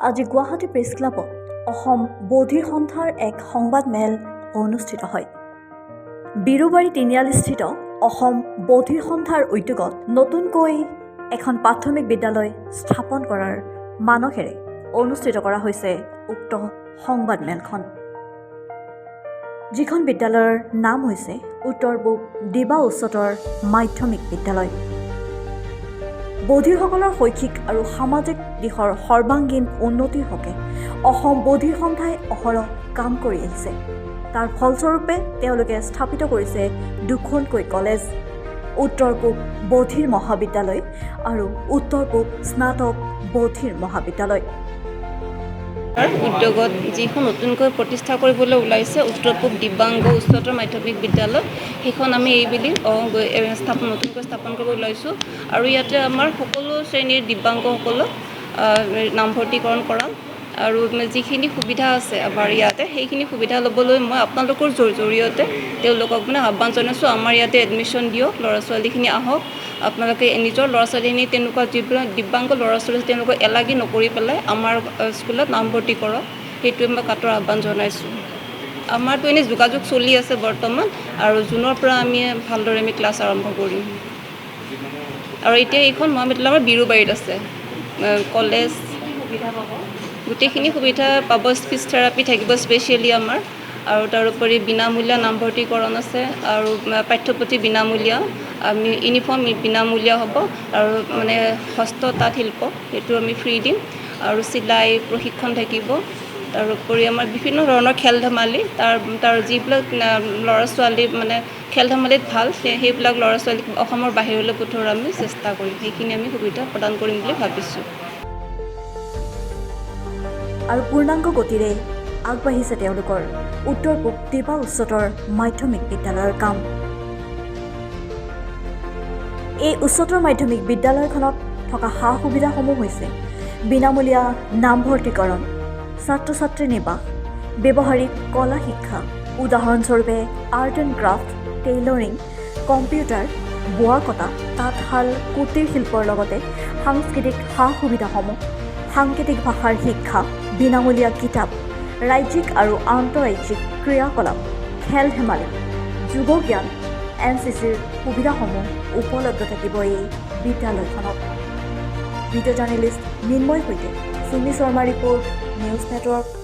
আজি গুৱাহাটী প্ৰেছ ক্লাবত অসম বৌদ্ধিক সন্থাৰ এক সংবাদমেল অনুষ্ঠিত হয়। বিৰুবাৰী তিনিআলিস্থিত অসম বৌদ্ধিক সন্থাৰ উদ্যোগত নতুনকৈ এখন প্ৰাথমিক বিদ্যালয় স্থাপন কৰাৰ মানসেৰে অনুষ্ঠিত কৰা হৈছে উক্ত সংবাদমেলখন, যিখন বিদ্যালয়ৰ নাম হৈছে উত্তৰ-পূব দিবা উচ্চতৰ মাধ্যমিক বিদ্যালয়। বৌদ্ধিসকলৰ শৈক্ষিক আৰু সামাজিক দিশৰ সৰ্বাংগীন উন্নতিৰ হকে অসম বৌদ্ধিক সন্থাই অহৰহ কাম কৰি আহিছে। তাৰ ফলস্বৰূপে তেওঁলোকে স্থাপিত কৰিছে দুখনকৈ কলেজ, উত্তৰ-পূব বৌদ্ধিক মহাবিদ্যালয় আৰু উত্তৰ-পূব স্নাতক বৌদ্ধিক মহাবিদ্যালয়। উদ্যোগত যিখন নতুনকৈ প্ৰতিষ্ঠা কৰিবলৈ ওলাইছে উত্তৰ-পূব দিব্যাংগ উচ্চতৰ মাধ্যমিক বিদ্যালয়, সেইখন আমি এইবেলি নতুনকৈ স্থাপন কৰিব ওলাইছোঁ। আৰু ইয়াতে আমাৰ সকলো শ্ৰেণীৰ দিব্যাংগসকলক নামভৰ্তিকৰণ কৰাম। আৰু যিখিনি সুবিধা আছে আমাৰ ইয়াতে সেইখিনি সুবিধা ল'বলৈ মই আপোনালোকৰ জৰিয়তে তেওঁলোকক আহ্বান জনাইছোঁ। আমাৰ ইয়াতে এডমিশ্যন দিয়ক, ল'ৰা ছোৱালীখিনি আহক, আপোনালোকে নিজৰ ল'ৰা ছোৱালীখিনি তেনেকুৱা যিবিলাক দিব্যাংগ ল'ৰা ছোৱালী তেওঁলোকক এলাগী নকৰি পেলাই আমাৰ স্কুলত নামভৰ্তি কৰক, সেইটোৱে মই কাটৰ আহ্বান জনাইছোঁ। আমাৰতো এনেই যোগাযোগ চলি আছে বৰ্তমান, আৰু জুনৰ পৰা আমি ভালদৰে ক্লাছ আৰম্ভ কৰিম। আৰু এতিয়া এইখন মহাবিদ্যালয় আমাৰ বিৰুবাৰীত আছে। কলেজ সুবিধা পাব, গোটেইখিনি সুবিধা পাব। স্পীচ থেৰাপি থাকিব স্পেচিয়েলি আমাৰ, আৰু তাৰোপৰি বিনামূলীয়া নামভৰ্তিকৰণ আছে, আৰু পাঠ্যপুথি বিনামূলীয়া, আমি ইউনিফৰ্ম বিনামূলীয়া হ'ব, আৰু হস্ত তাঁত শিল্প সেইটো আমি ফ্ৰী দিম, আৰু চিলাই প্ৰশিক্ষণ থাকিব। তাৰোপৰি আমাৰ বিভিন্ন ধৰণৰ খেল ধেমালি, তাৰ যিবিলাক ল'ৰা ছোৱালী খেল ধেমালিত ভাল, সেইবিলাক ল'ৰা ছোৱালীক অসমৰ বাহিৰলৈ পঠিওৱাৰ আমি চেষ্টা কৰিম। সেইখিনি আমি সুবিধা প্ৰদান কৰিম বুলি ভাবিছোঁ। আৰু পূৰ্ণাংগ গতিৰে আগবাঢ়িছে তেওঁলোকৰ উত্তৰ-পূব দিবা উচ্চতৰ মাধ্যমিক বিদ্যালয়ৰ কাম। এই উচ্চতৰ মাধ্যমিক বিদ্যালয়খনত থকা সা সুবিধাসমূহ হৈছে বিনামূলীয়া নামভৰ্তিকৰণ, ছাত্ৰ ছাত্ৰী নিবাস, ব্যৱহাৰিক কলা শিক্ষা, উদাহৰণস্বৰূপে art and craft, tailoring, computer, বোৱা কটা, তাঁতশাল, কুটিৰ শিল্পৰ লগতে সাংস্কৃতিক সা সুবিধাসমূহ, সাংকেতিক ভাষাৰ শিক্ষা, বিনামূলীয়া কিতাপ, ৰাজ্যিক আৰু আন্তঃৰাজ্যিক ক্ৰিয়াকলাপ, খেল ধেমালি, যোগ জ্ঞান, NCCৰ সুবিধাসমূহ উপলব্ধ থাকিব এই বিদ্যালয়খনত। ভিডিঅ' জাৰ্নেলিষ্ট নিন্ময় সৈতে Sumi Sharma report, news network.